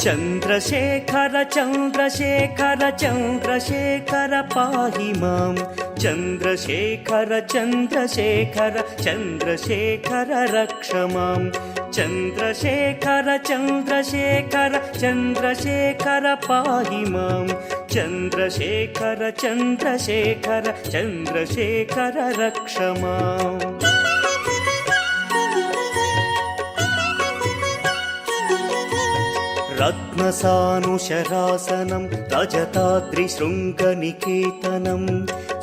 चन्द्रशेखर चन्द्रशेखर चन्द्रशेखर पाहि मां चन्द्रशेखर चन्द्रशेखर चन्द्रशेखर रक्ष मां चन्द्रशेखर चन्द्रशेखर चन्द्रशेखर पाहि मां चन्द्रशेखर चन्द्रशेखर चन्द्रशेखर रक्ष माम् रत्नसानुशरासनं रजताद्रिशृङ्गनिकेतनं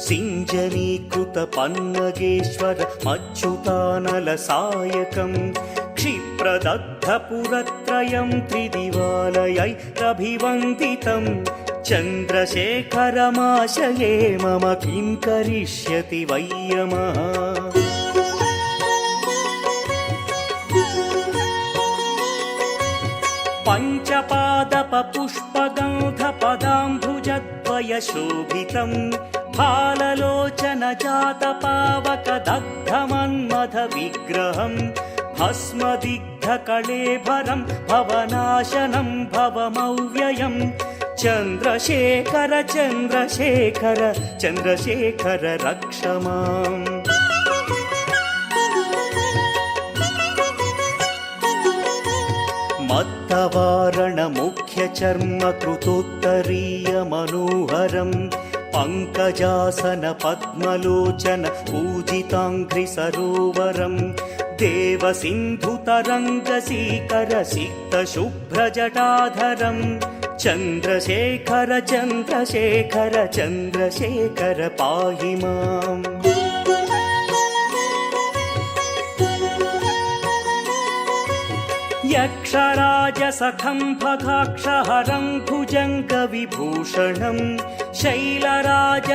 सिञ्जनीकृतपन्नगेश्वर मच्युतानलसायकं क्षिप्रदग्धपुरत्रयं त्रिदिवालयैरभिवन्दितं चन्द्रशेखरमाशये मम किं करिष्यति वै यमः पञ्चपादपपुष्पगन्धपदाम्बुजद्वयशोभितं फाललोचनजातपावकदग्धमन्मथविग्रहं भस्मदिग्धकळेभरं भवनाशनं भवमव्ययं चन्द्रशेखर चन्द्रशेखर चन्द्रशेखर रक्ष माम् मत्तवारणमुख्यचर्मकृतोत्तरीयमनोहरं पङ्कजासन पद्मलोचन पूजिताङ्घ्रिसरोवरं देवसिन्धुतरङ्गसीकरसिक्तशुभ्रजटाधरं चन्द्रशेखर चन्द्रशेखर चन्द्रशेखर पाहि माम् यक्षराजसखं भगाक्षहरं भुजङ्गविभूषणं शैलराज